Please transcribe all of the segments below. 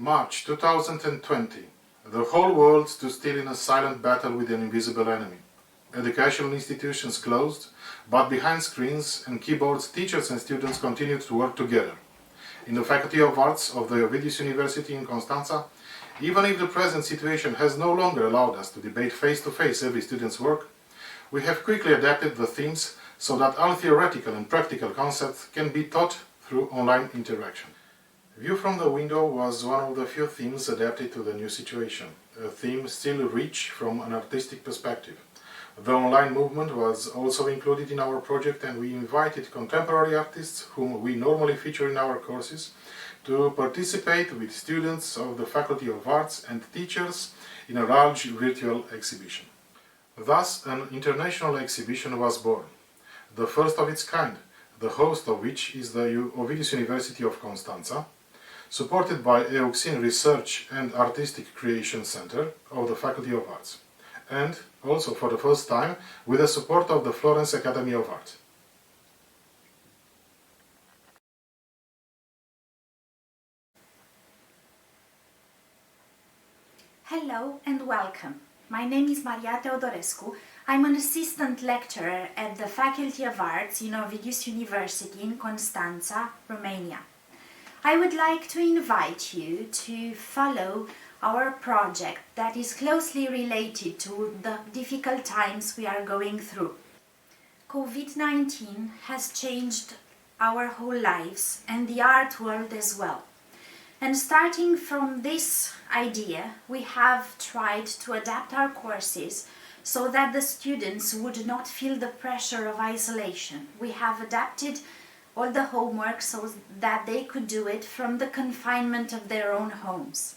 March 2020. The whole world stood still in a silent battle with an invisible enemy. Educational institutions closed, but behind screens and keyboards, teachers and students continued to work together. In the Faculty of Arts of the Ovidius University in Constanța, even if the present situation has no longer allowed us to debate face-to-face every student's work, we have quickly adapted the themes so that all theoretical and practical concepts can be taught through online interaction. View from the window was one of the few themes adapted to the new situation, a theme still rich from an artistic perspective. The online movement was also included in our project, and we invited contemporary artists whom we normally feature in our courses to participate with students of the Faculty of Arts and teachers in a large virtual exhibition. Thus, an international exhibition was born, the first of its kind, the host of which is the Ovidius University of Constanța, supported by EUXIN Research and Artistic Creation Center of the Faculty of Arts, and also for the first time with the support of the Florența Academy of Art. Hello and welcome. My name is Martie. I'm an assistant lecturer at the Faculty of Arts in Ovidius University in Constanța, Romania. I would like to invite you to follow our project that is closely related to the difficult times we are going through. COVID-19 has changed our whole lives and the art world as well. And starting from this idea, we have tried to adapt our courses so that the students would not feel the pressure of isolation. We have adapted all the homework so that they could do it from the confinement of their own homes.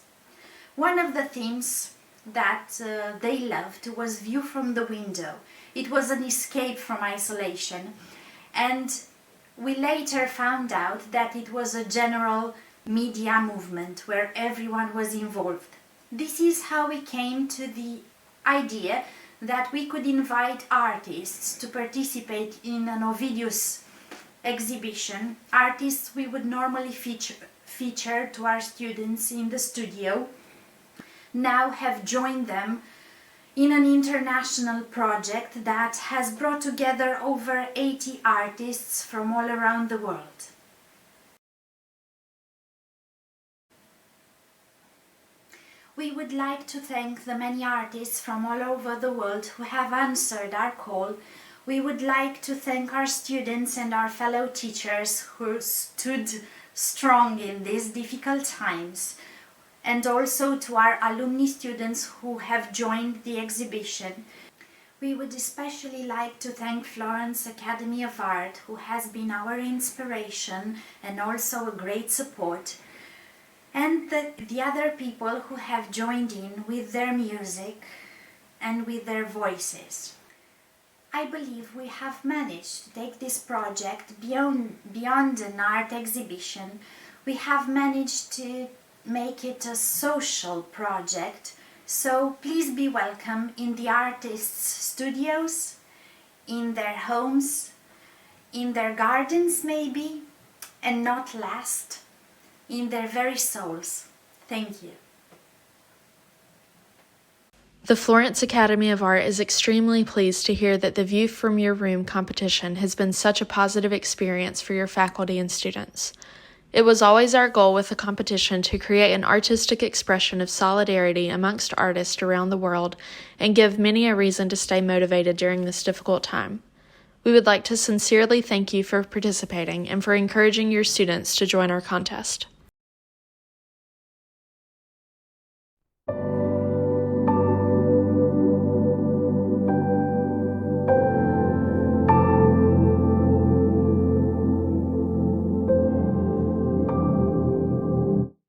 One of the themes that they loved was View from the Window. It was an escape from isolation, and we later found out that it was a general media movement where everyone was involved. This is how we came to the idea that we could invite artists to participate in an Ovidius exhibition. Artists we would normally feature to our students in the studio now have joined them in an international project that has brought together over 80 artists from all around the world. We would like to thank the many artists from all over the world who have answered our call. We would like to thank our students and our fellow teachers who stood strong in these difficult times, and also to our alumni students who have joined the exhibition. We would especially like to thank Florența Academy of Art, who has been our inspiration and also a great support, and the other people who have joined in with their music and with their voices. I believe we have managed to take this project beyond an art exhibition. We have managed to make it a social project, so please be welcome in the artists' studios, in their homes, in their gardens maybe, and not last, in their very souls. Thank you. The Florence Academy of Art is extremely pleased to hear that the View from Your Room competition has been such a positive experience for your faculty and students. It was always our goal with the competition to create an artistic expression of solidarity amongst artists around the world and give many a reason to stay motivated during this difficult time. We would like to sincerely thank you for participating and for encouraging your students to join our contest.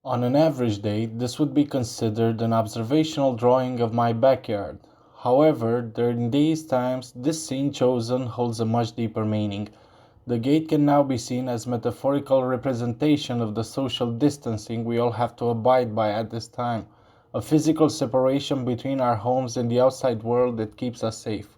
On an average day, this would be considered an observational drawing of my backyard. However, during these times, this scene chosen holds a much deeper meaning. The gate can now be seen as metaphorical representation of the social distancing we all have to abide by at this time, a physical separation between our homes and the outside world that keeps us safe.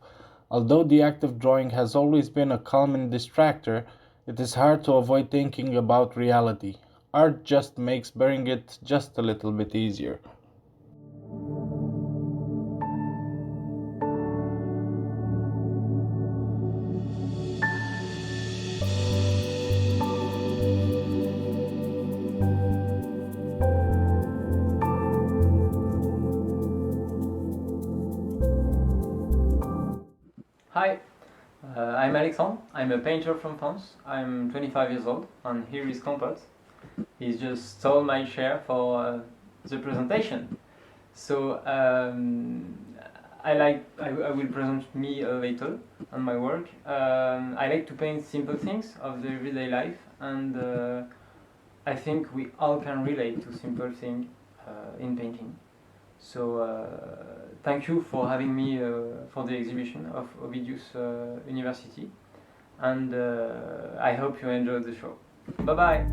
Although the act of drawing has always been a calming distractor, it is hard to avoid thinking about reality. Art just makes bearing it just a little bit easier. Hi, I'm Alexandre. I'm a painter from France. I'm 25 years old, and here is Compote. He's just stole my chair for the presentation. So I will present me a little and my work. I like to paint simple things of the everyday life, and I think we all can relate to simple things in painting. So thank you for having me for the exhibition of Ovidius University, and I hope you enjoyed the show. Bye bye!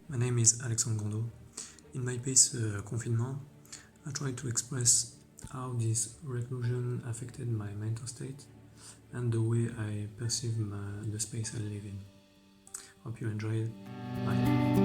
My name is Alexandre Gondo. In my piece Confinement, I try to express how this reclusion affected my mental state and the way I perceive the space I live in. Hope you enjoy it. Bye.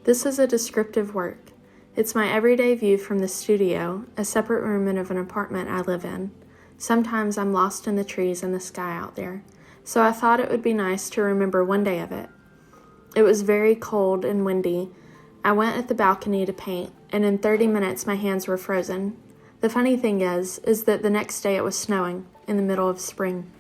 This is a descriptive work. It's my everyday view from the studio, a separate room of an apartment I live in. Sometimes I'm lost in the trees and the sky out there, so I thought it would be nice to remember one day of it. It was very cold and windy. I went at the balcony to paint, and in 30 minutes my hands were frozen. The funny thing is that the next day it was snowing in the middle of spring.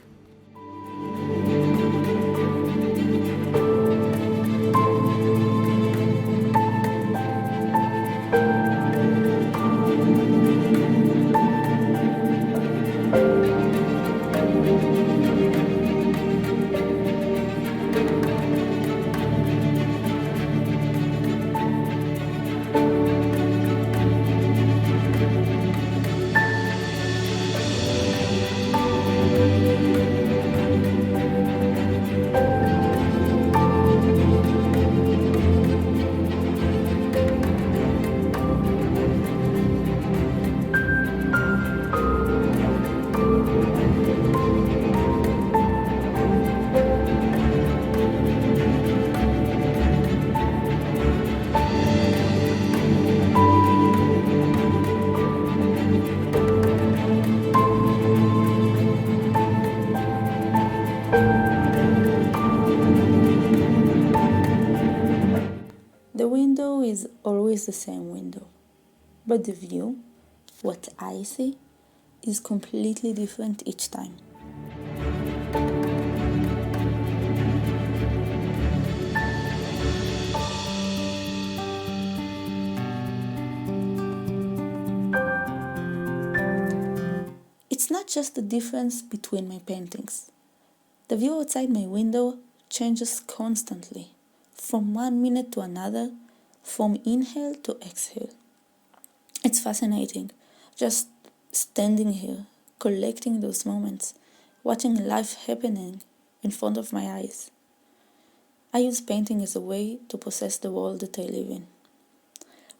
is always the same window, but the view, what I see, is completely different each time. It's not just the difference between my paintings. The view outside my window changes constantly, from one minute to another, from inhale to exhale. It's fascinating, just standing here, collecting those moments, watching life happening in front of my eyes. I use painting as a way to process the world that I live in.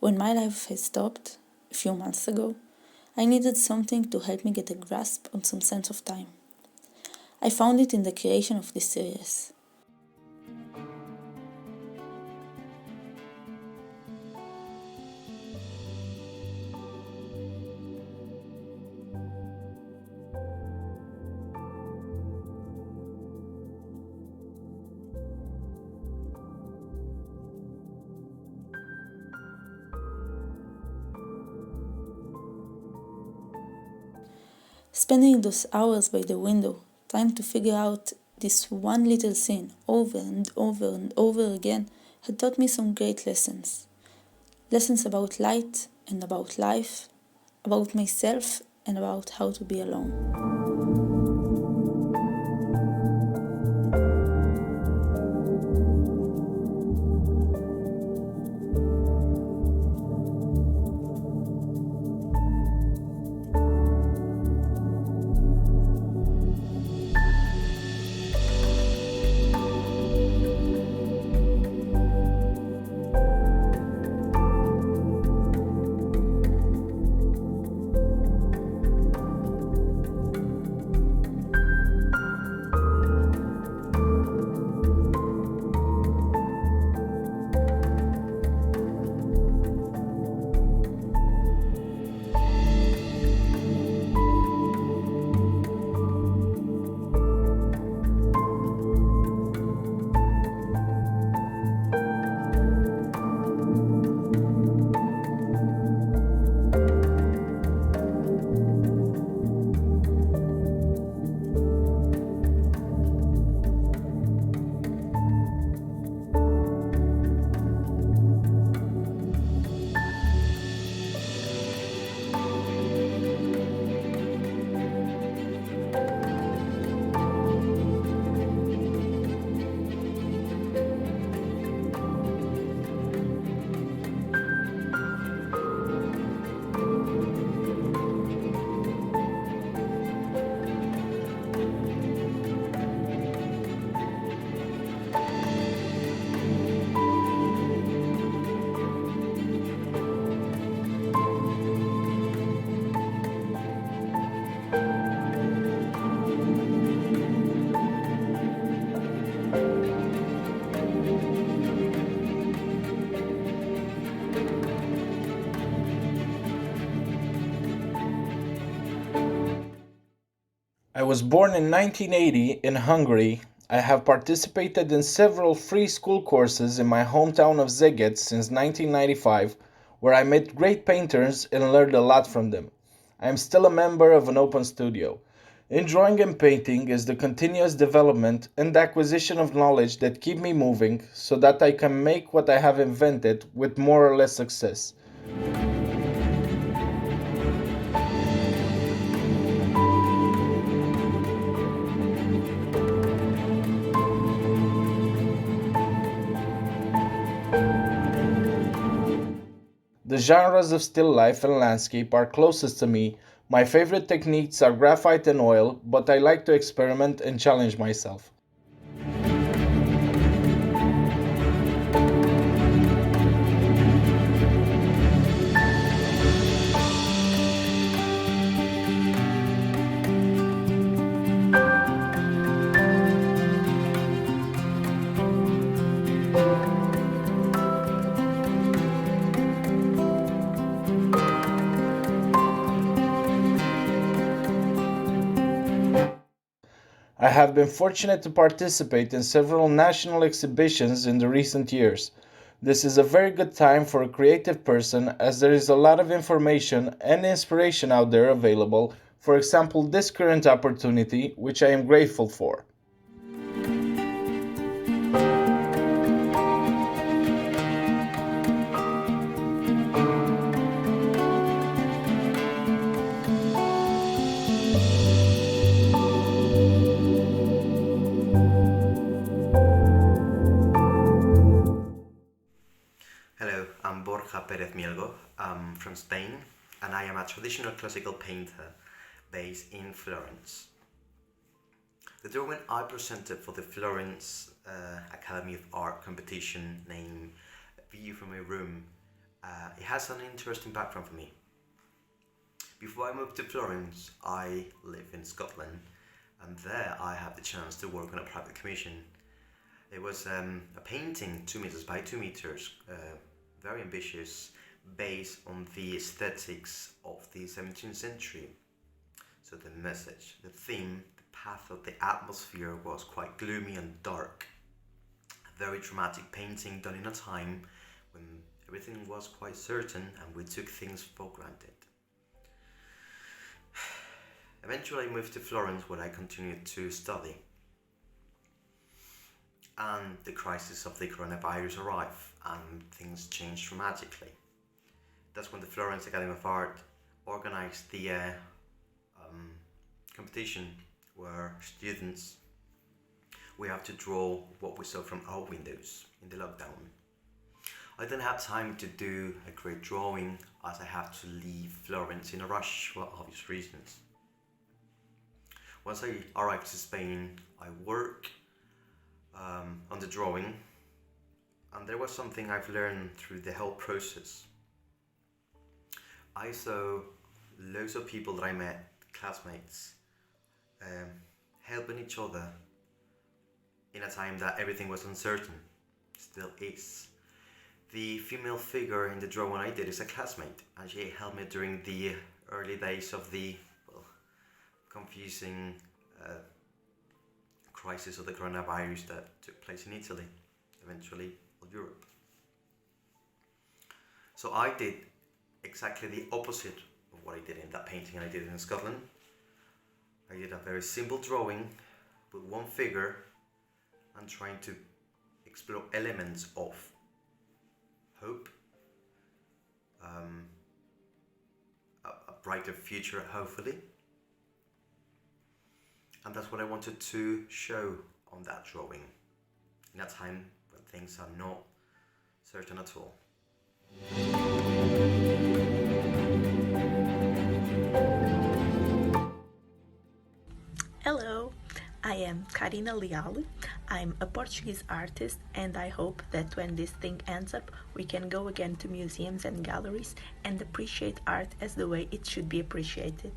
When my life has stopped, a few months ago, I needed something to help me get a grasp on some sense of time. I found it in the creation of this series. Spending those hours by the window, trying to figure out this one little scene over and over and over again, had taught me some great lessons. Lessons about light and about life, about myself and about how to be alone. I was born in 1980 in Hungary. I have participated in several free school courses in my hometown of Szeged since 1995, where I met great painters and learned a lot from them. I am still a member of an open studio. In drawing and painting is the continuous development and acquisition of knowledge that keep me moving so that I can make what I have invented with more or less success. The genres of still life and landscape are closest to me. My favorite techniques are graphite and oil, but I like to experiment and challenge myself. I have been fortunate to participate in several national exhibitions in the recent years. This is a very good time for a creative person as there is a lot of information and inspiration out there available, for example this current opportunity, which I am grateful for. I'm from Spain, and I am a traditional classical painter based in Florence. The drawing I presented for the Florence Academy of Art competition named View from My Room, it has an interesting background for me. Before I moved to Florence, I lived in Scotland, and there I had the chance to work on a private commission. It was a painting 2 meters by 2 meters, very ambitious, based on the aesthetics of the 17th century. So the message, the theme, the path of the atmosphere was quite gloomy and dark. A very dramatic painting done in a time when everything was quite certain and we took things for granted. Eventually I moved to Florence, where I continued to study. And the crisis of the coronavirus arrived and things changed dramatically. That's when the Florence Academy of Art organized the competition where students, we have to draw what we saw from our windows in the lockdown. I didn't have time to do a great drawing as I had to leave Florence in a rush for obvious reasons. Once I arrived to Spain, I worked on the drawing, and there was something I've learned through the whole process. I saw loads of people that I met, classmates, helping each other in a time that everything was uncertain, still is. The female figure in the drawing I did is a classmate, and she helped me during the early days of the confusing crisis of the coronavirus that took place in Italy, eventually Europe. So I did exactly the opposite of what I did in that painting I did in Scotland. I did a very simple drawing with one figure and trying to explore elements of hope, a brighter future hopefully. And that's what I wanted to show on that drawing in a time when things are not certain at all. Hello, I am Karina Leal. I'm a Portuguese artist, and I hope that when this thing ends up, we can go again to museums and galleries and appreciate art as the way it should be appreciated.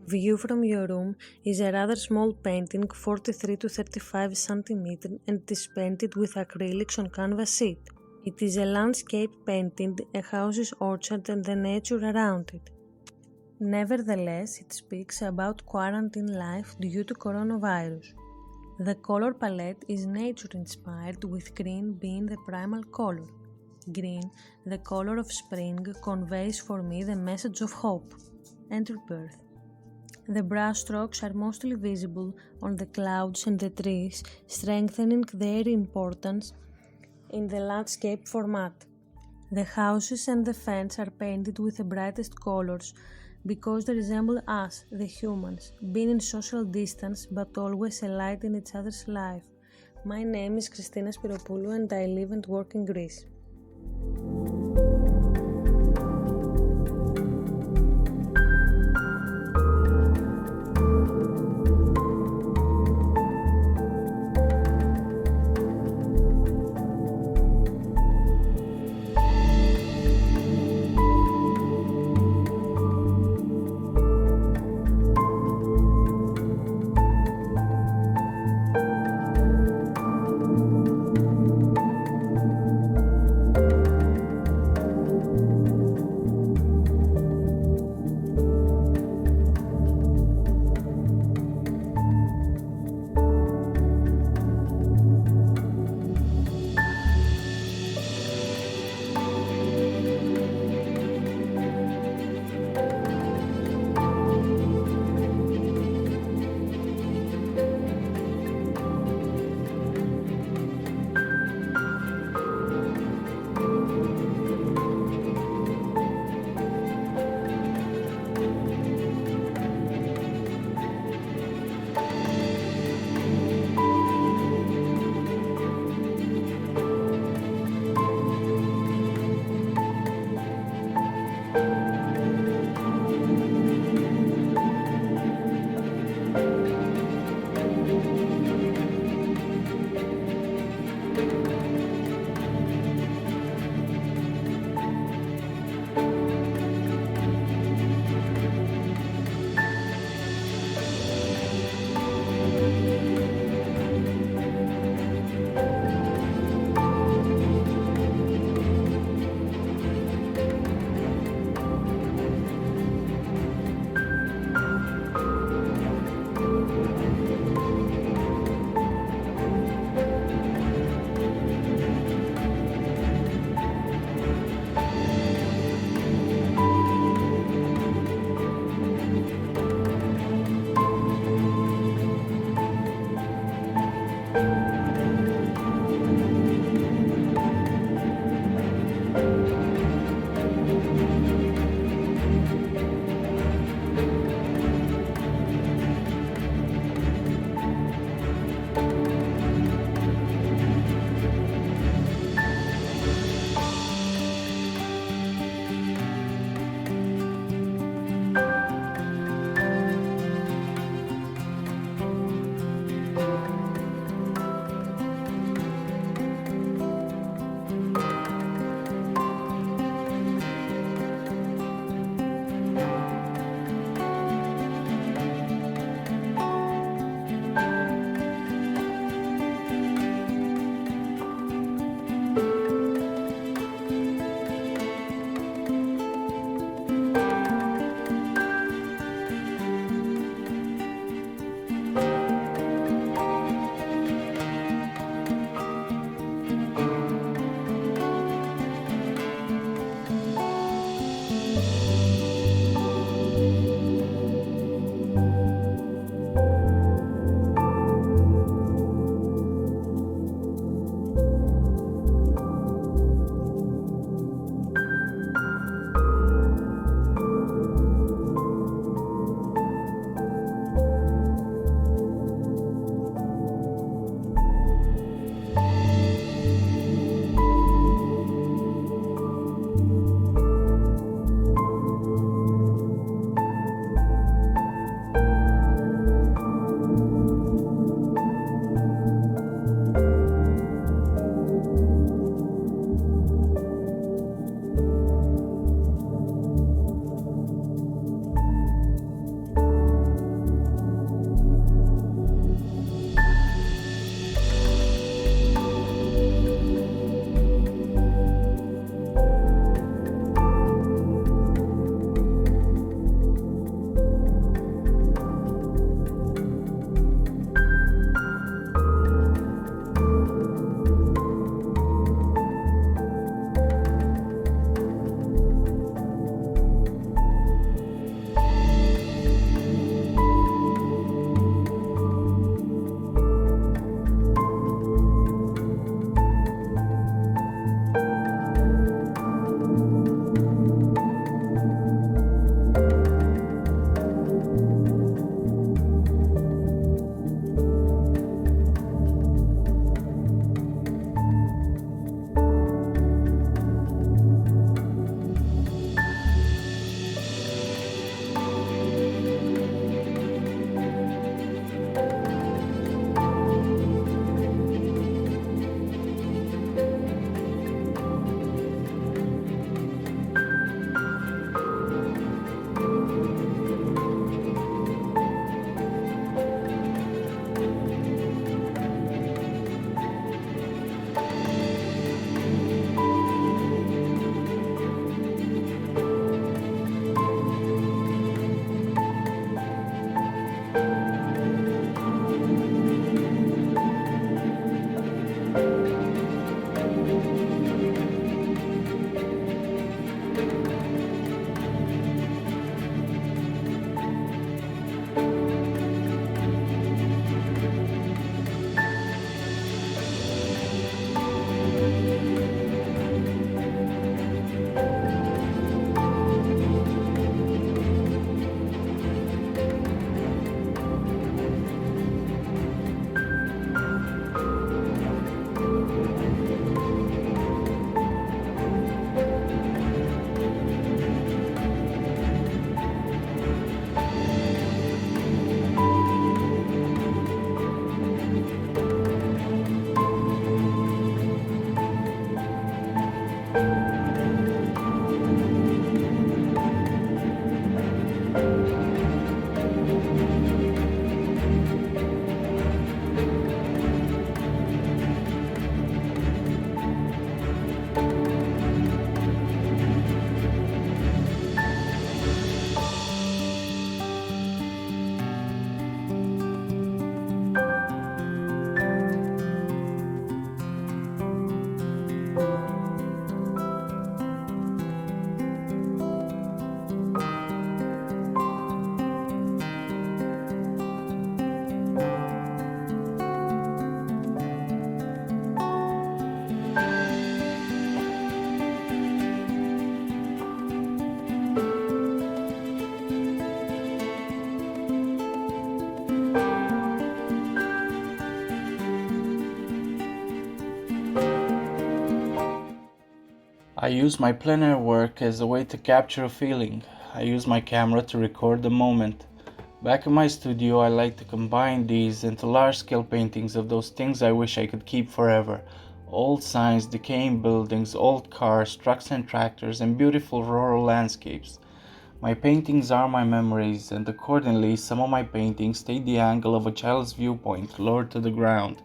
View from Your Room is a rather small painting, 43 to 35 cm, and is painted with acrylics on canvas sheet. It is a landscape painting, a house's orchard and the nature around it. Nevertheless, it speaks about quarantine life due to coronavirus. The color palette is nature-inspired, with green being the primal color. Green, the color of spring, conveys for me the message of hope and rebirth. The brushstrokes are mostly visible on the clouds and the trees, strengthening their importance in the landscape format. The houses and the fence are painted with the brightest colors because they resemble us, the humans, being in social distance but always a light in each other's life. My name is Christina Spiropoulou and I live and work in Greece. I use my plein air work as a way to capture a feeling. I use my camera to record the moment. Back in my studio, I like to combine these into large-scale paintings of those things I wish I could keep forever. Old signs, decaying buildings, old cars, trucks and tractors, and beautiful rural landscapes. My paintings are my memories, and accordingly, some of my paintings take the angle of a child's viewpoint, lowered to the ground.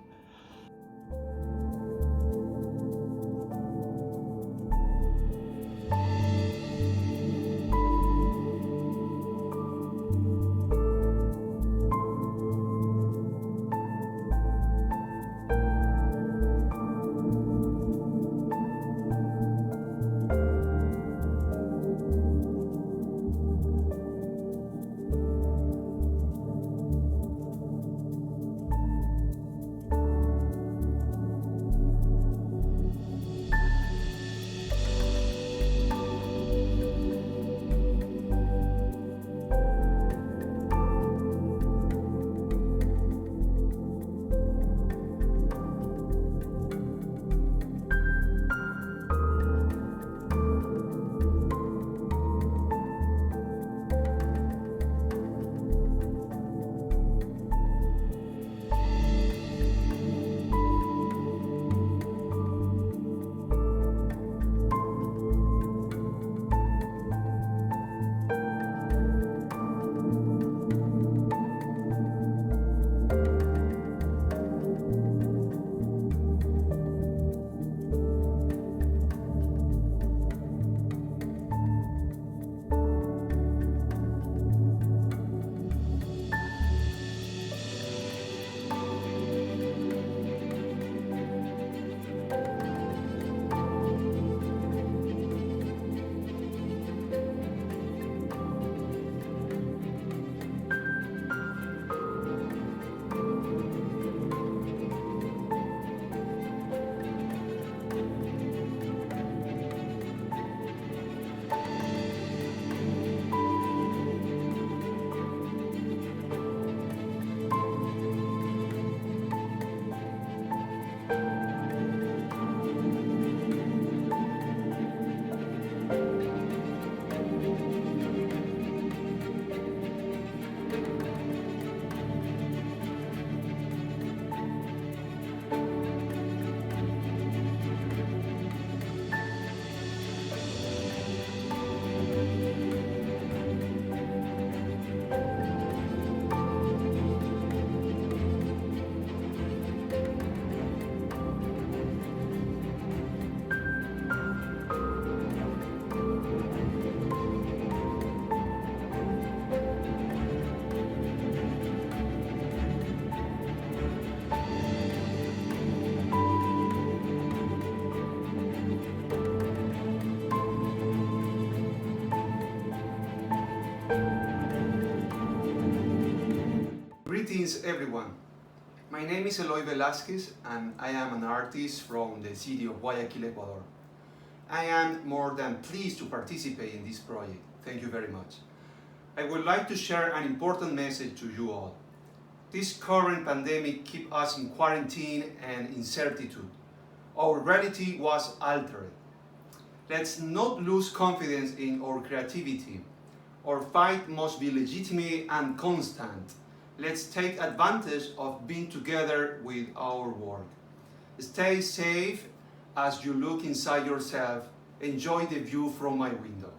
Greetings everyone. My name is Eloy Velázquez and I am an artist from the city of Guayaquil, Ecuador. I am more than pleased to participate in this project. Thank you very much. I would like to share an important message to you all. This current pandemic keeps us in quarantine and uncertainty. Our reality was altered. Let's not lose confidence in our creativity. Our fight must be legitimate and constant. Let's take advantage of being together with our work. Stay safe as you look inside yourself. Enjoy the view from my window.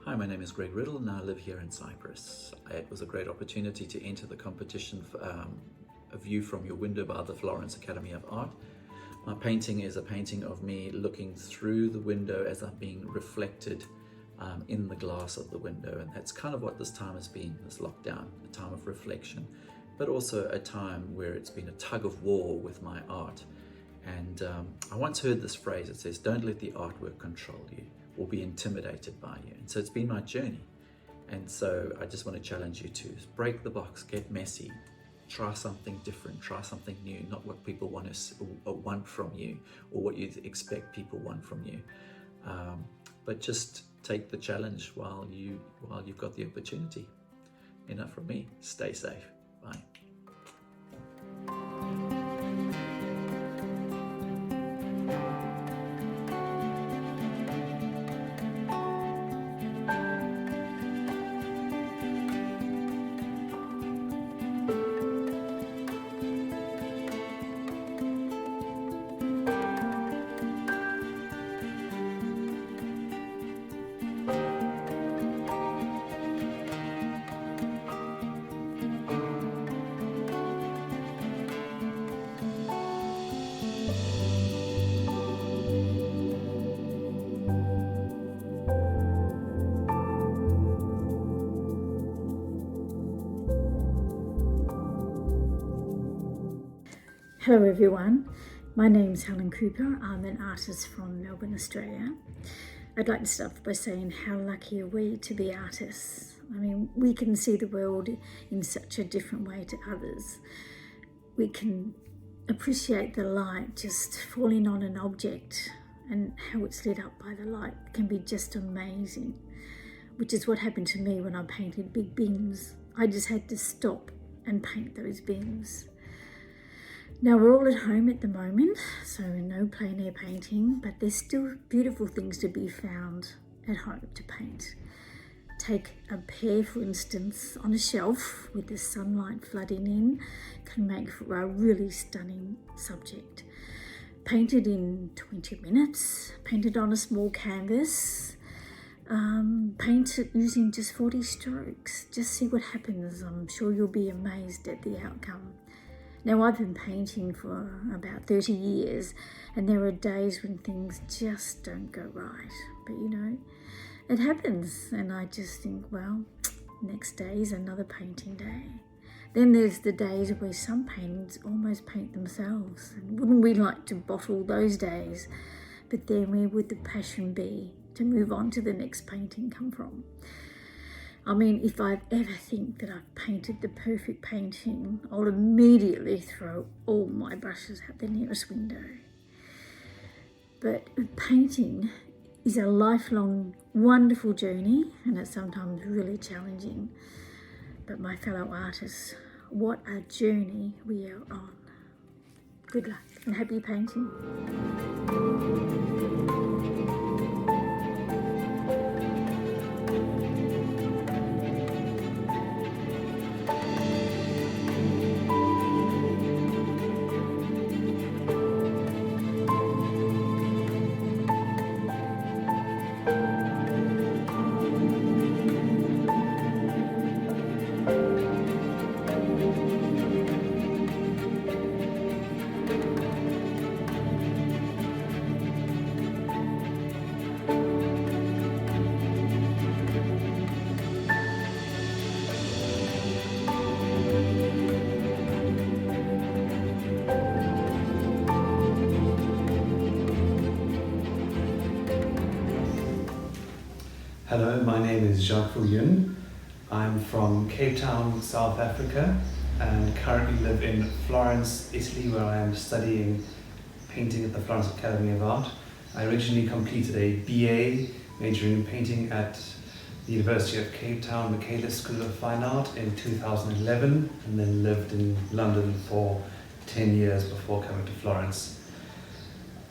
Hi, my name is Greg Riddle and I live here in Cyprus. It was a great opportunity to enter the competition for A View from Your Window by the Florence Academy of Art. My painting is a painting of me looking through the window as I'm being reflected in the glass of the window, and that's kind of what this time has been, this lockdown, a time of reflection, but also a time where it's been a tug of war with my art. And I once heard this phrase, it says, don't let the artwork control you or be intimidated by you. And so it's been my journey. And so I just want to challenge you to break the box, get messy, try something different, try something new, not what people want from you or what you expect people want from you. But just take the challenge while you've got the opportunity. Enough from me. Stay safe. Bye. Hello everyone, my name's Helen Cooper. I'm an artist from Melbourne, Australia. I'd like to start off by saying how lucky are we to be artists. I mean, we can see the world in such a different way to others. We can appreciate the light just falling on an object and how it's lit up by the light can be just amazing, which is what happened to me when I painted big bins. I just had to stop and paint those bins. Now we're all at home at the moment, so no plein air painting, but there's still beautiful things to be found at home to paint. Take a pear, for instance, on a shelf with the sunlight flooding in, can make for a really stunning subject. Painted in 20 minutes, painted on a small canvas, paint it using just 40 strokes. Just see what happens. I'm sure you'll be amazed at the outcome. Now, I've been painting for about 30 years, and there are days when things just don't go right. But you know, it happens, and I just think, well, next day is another painting day. Then there's the days where some paintings almost paint themselves. And wouldn't we like to bottle those days? But then where would the passion be to move on to the next painting come from? I mean, if I ever think that I've painted the perfect painting, I'll immediately throw all my brushes out the nearest window. But painting is a lifelong, wonderful journey, and it's sometimes really challenging. But my fellow artists, what a journey we are on. Good luck and happy painting. Hello, my name is Jacques Yun. I'm from Cape Town, South Africa, and currently live in Florence, Italy, where I am studying painting at the Florence Academy of Art. I originally completed a BA, majoring in painting at the University of Cape Town, Michaelis School of Fine Art in 2011, and then lived in London for 10 years before coming to Florence.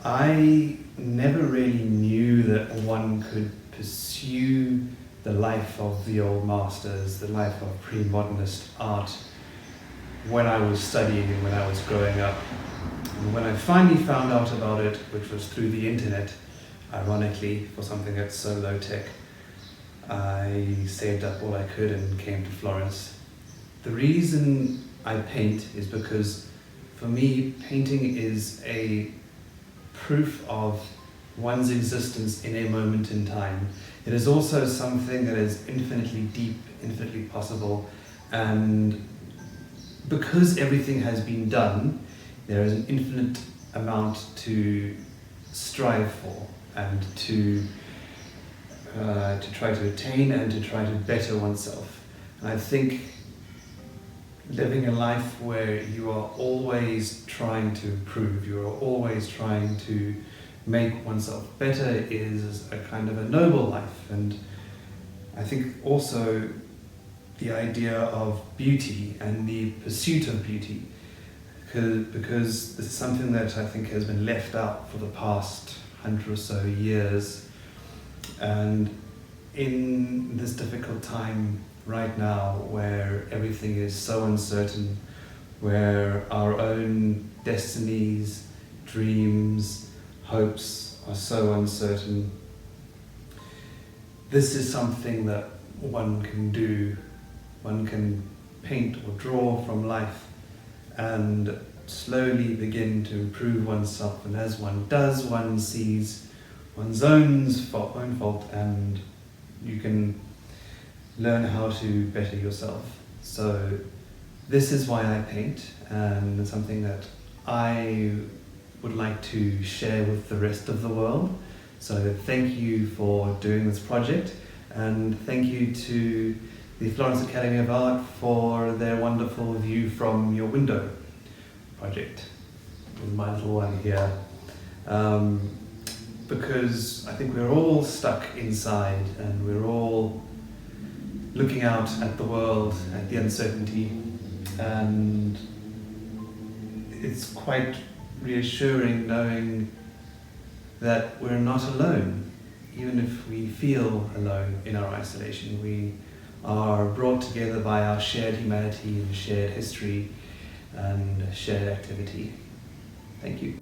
I never really knew that one could pursue the life of the old masters, the life of pre-modernist art when I was studying and when I was growing up. And when I finally found out about it, which was through the internet, ironically, for something that's so low tech, I saved up all I could and came to Florence. The reason I paint is because for me, painting is a proof of one's existence in a moment in time. It is also something that is infinitely deep, infinitely possible, and because everything has been done, there is an infinite amount to strive for and to try to attain and to try to better oneself. And I think living a life where you are always trying to improve, you are always trying to make oneself better is a kind of a noble life. And I think also the idea of beauty and the pursuit of beauty, because this is something that I think has been left out for the past 100 or so years. And in this difficult time right now, where everything is so uncertain, where our own destinies, dreams, hopes are so uncertain, this is something that one can do. One can paint or draw from life and slowly begin to improve oneself. And as one does, one sees one's own fault, and you can learn how to better yourself. So this is why I paint, and it's something that I would like to share with the rest of the world. So thank you for doing this project, and thank you to the Florence Academy of Art for their wonderful View from Your Window project, with my little one here. Because I think we're all stuck inside and we're all looking out at the world, at the uncertainty, and it's quite reassuring knowing that we're not alone. Even if we feel alone in our isolation, we are brought together by our shared humanity and shared history and shared activity. Thank you.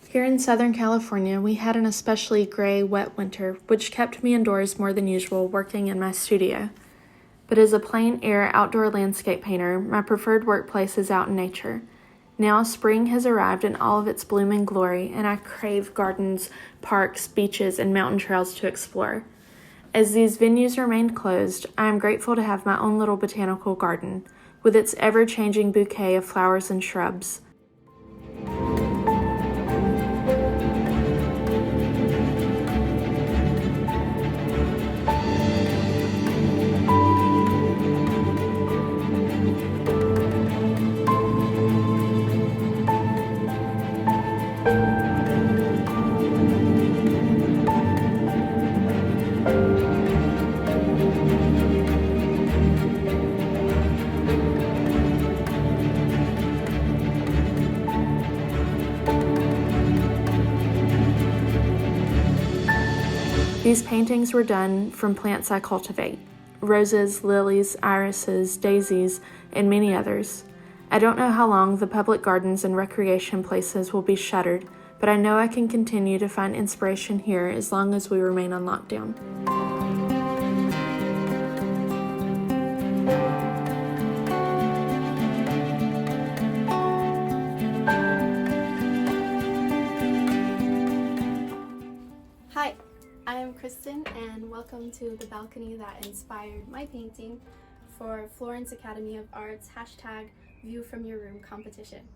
Here in Southern California, we had an especially gray, wet winter, which kept me indoors more than usual working in my studio. But as a plein-air outdoor landscape painter, my preferred workplace is out in nature. Now spring has arrived in all of its blooming glory, and I crave gardens, parks, beaches, and mountain trails to explore. As these venues remain closed, I am grateful to have my own little botanical garden, with its ever-changing bouquet of flowers and shrubs. These paintings were done from plants I cultivate: roses, lilies, irises, daisies, and many others. I don't know how long the public gardens and recreation places will be shuttered, but I know I can continue to find inspiration here as long as we remain on lockdown. Hi, I am Kristen, and welcome to the balcony that inspired my painting for Florence Academy of Art's #View from Your Room competition.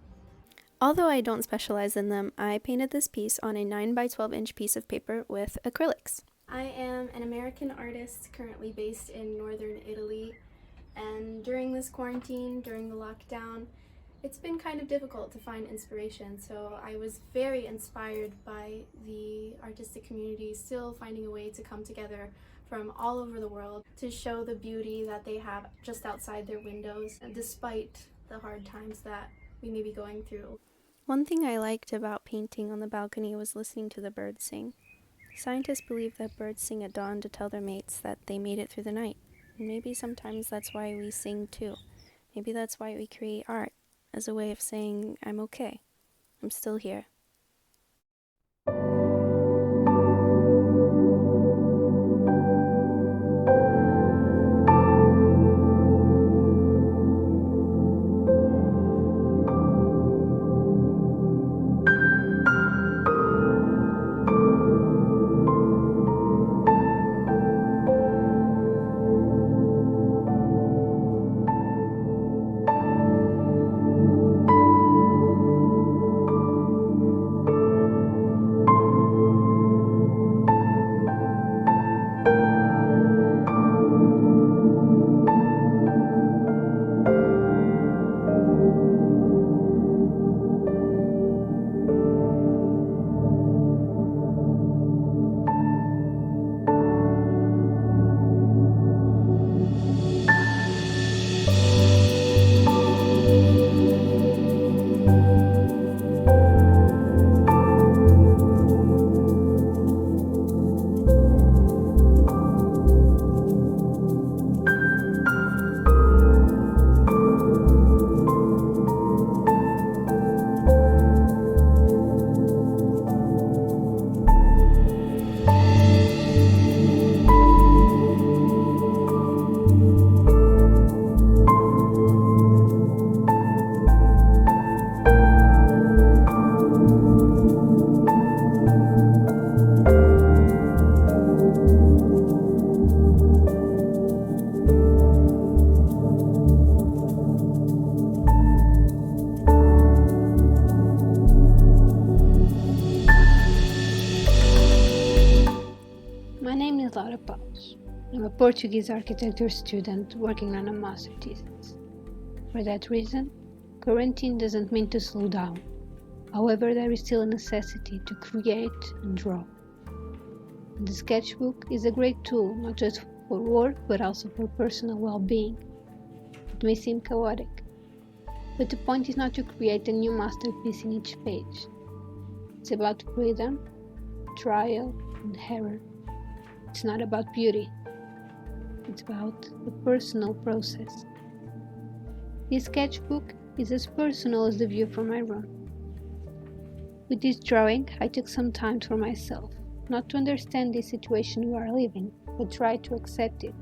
Although I don't specialize in them, I painted this piece on a 9 by 12 inch piece of paper with acrylics. I am an American artist currently based in northern Italy, and during this quarantine, during the lockdown, it's been kind of difficult to find inspiration, so I was very inspired by the artistic community still finding a way to come together from all over the world to show the beauty that they have just outside their windows, despite the hard times that we may be going through. One thing I liked about painting on the balcony was listening to the birds sing. Scientists believe that birds sing at dawn to tell their mates that they made it through the night. And maybe sometimes that's why we sing too. Maybe that's why we create art, as a way of saying, I'm okay. I'm still here. I'm a Portuguese architecture student working on a master thesis. For that reason, quarantine doesn't mean to slow down. However, there is still a necessity to create and draw. The sketchbook is a great tool, not just for work, but also for personal well-being. It may seem chaotic, but the point is not to create a new masterpiece in each page. It's about freedom, trial, and error. It's not about beauty. It's about the personal process. This sketchbook is as personal as the view from my room. With this drawing, I took some time for myself, not to understand the situation we are living, but try to accept it.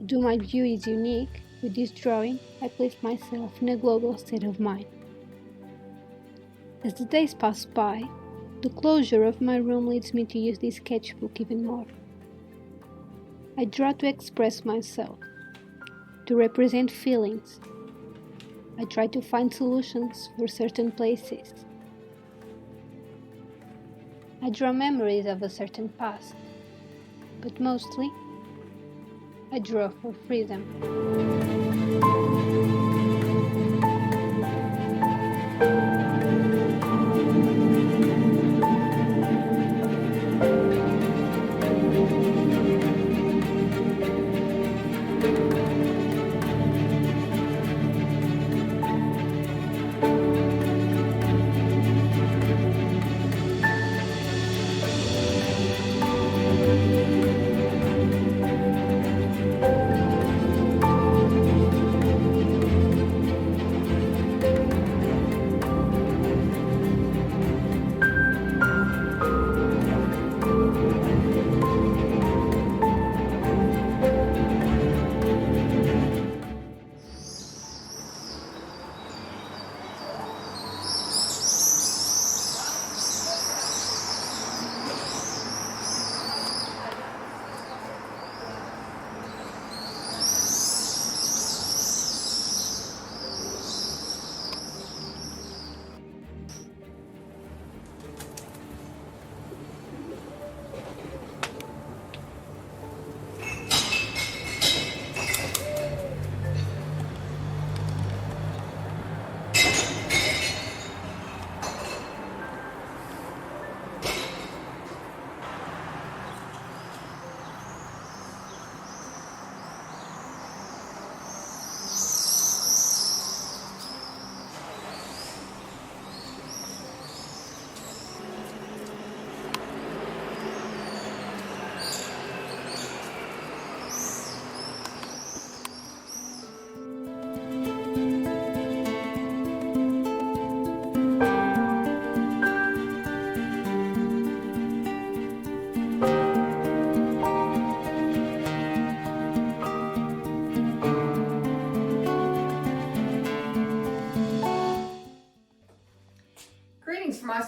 Though my view is unique, with this drawing, I placed myself in a global state of mind. As the days pass by, the closure of my room leads me to use this sketchbook even more. I draw to express myself, to represent feelings. I try to find solutions for certain places. I draw memories of a certain past, but mostly, I draw for freedom.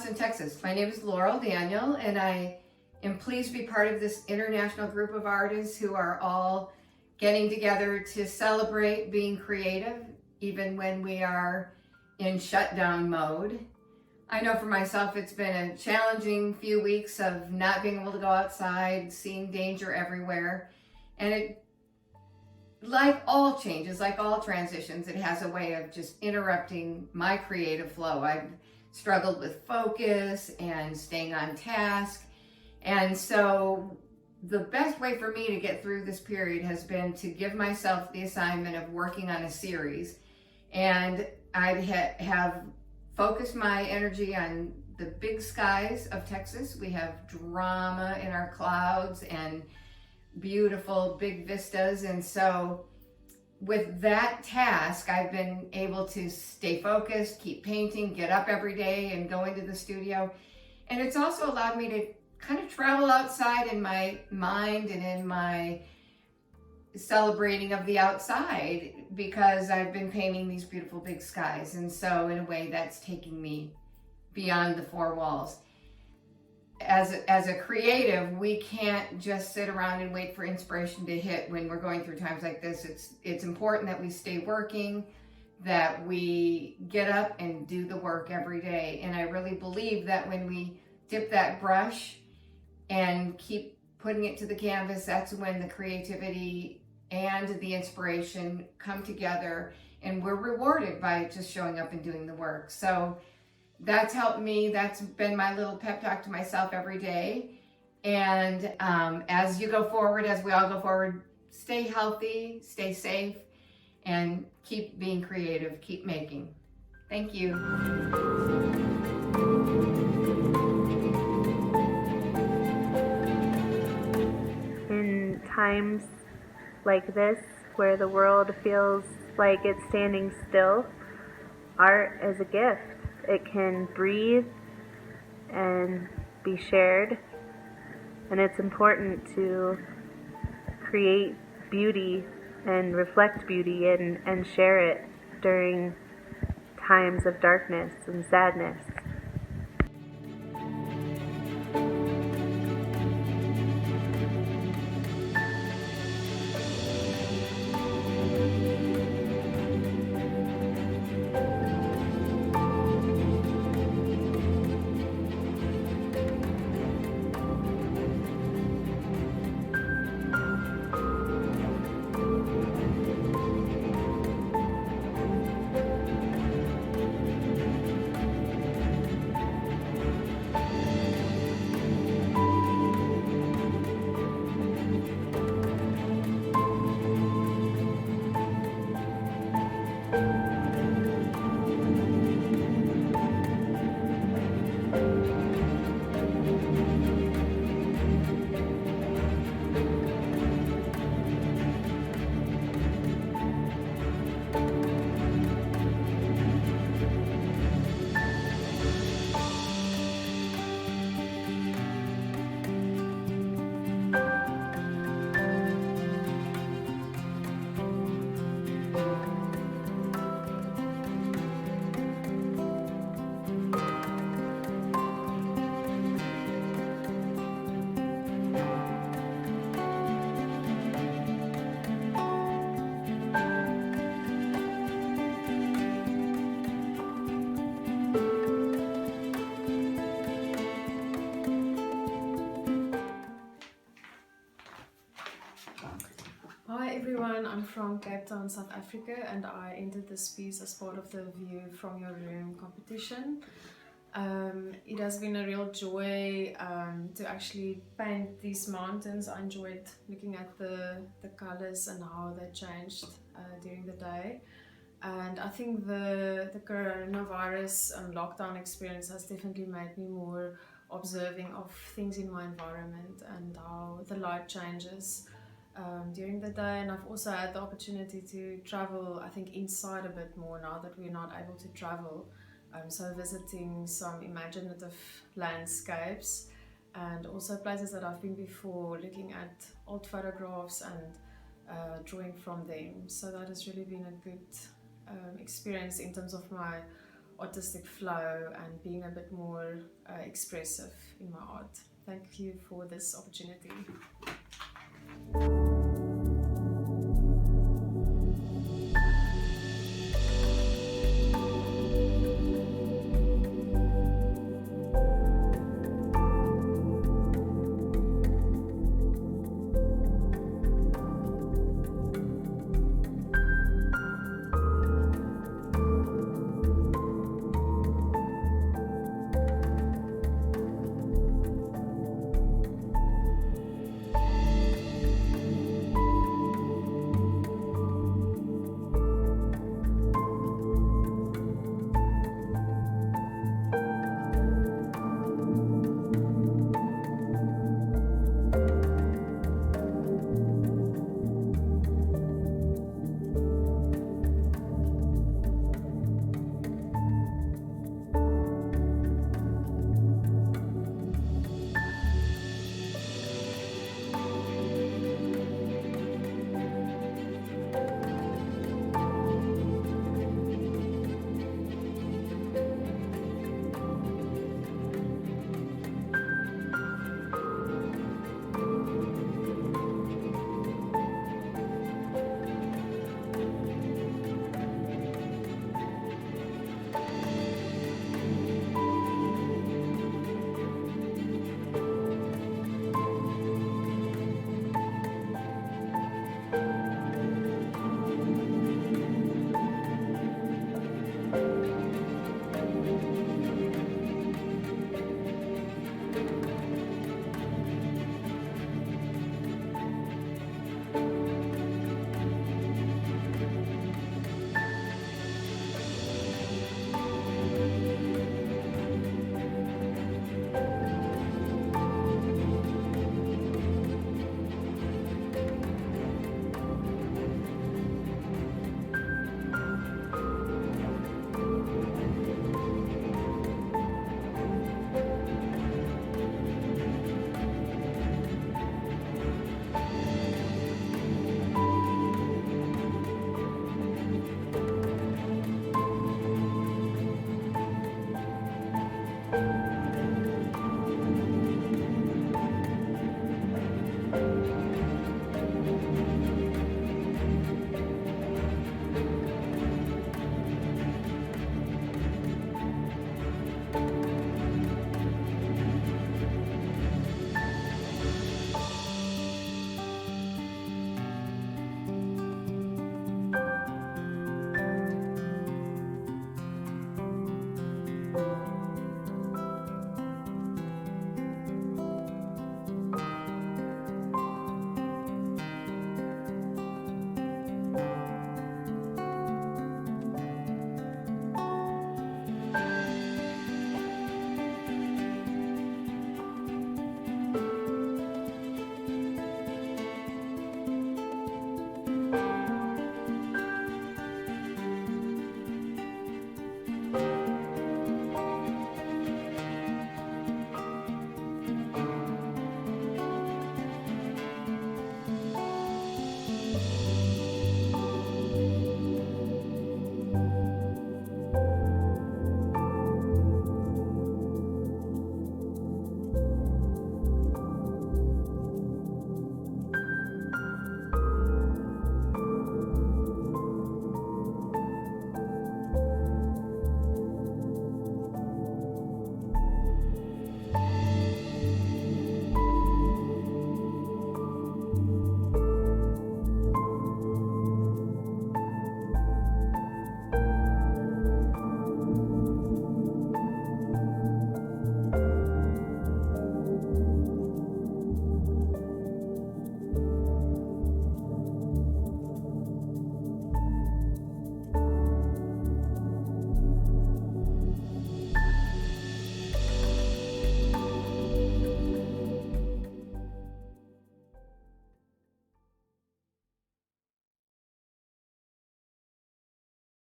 Austin, Texas. My name is Laurel Daniel, and I am pleased to be part of this international group of artists who are all getting together to celebrate being creative, even when we are in shutdown mode. I know for myself it's been a challenging few weeks of not being able to go outside, seeing danger everywhere. And it, like all changes, like all transitions, it has a way of just interrupting my creative flow. I've struggled with focus and staying on task. And so the best way for me to get through this period has been to give myself the assignment of working on a series. And I have focused my energy on the big skies of Texas. We have drama in our clouds and beautiful big vistas. And so with that task, I've been able to stay focused, keep painting, get up every day and go into the studio. And it's also allowed me to kind of travel outside in my mind and in my celebrating of the outside, because I've been painting these beautiful big skies. And so in a way that's taking me beyond the four walls. As a creative, we can't just sit around and wait for inspiration to hit when we're going through times like this. It's important that we stay working, that we get up and do the work every day. And I really believe that when we dip that brush and keep putting it to the canvas, that's when the creativity and the inspiration come together, and we're rewarded by just showing up and doing the work. So that's helped me. That's been my little pep talk to myself every day. And as you go forward, as we all go forward, stay healthy, stay safe, and keep being creative, keep making. Thank you. In times like this, where the world feels like it's standing still, art is a gift. It can breathe and be shared, and it's important to create beauty and reflect beauty and share it during times of darkness and sadness. Hi everyone, I'm from Cape Town, South Africa, and I entered this piece as part of the View from Your Room competition. It has been a real joy to actually paint these mountains. I enjoyed looking at the colors and how they changed during the day. And I think the coronavirus and lockdown experience has definitely made me more observing of things in my environment and how the light changes during the day. And I've also had the opportunity to travel, I think, inside a bit more now that we're not able to travel. So visiting some imaginative landscapes and also places that I've been before, looking at old photographs and drawing from them. So that has really been a good experience in terms of my artistic flow and being a bit more expressive in my art. Thank you for this opportunity.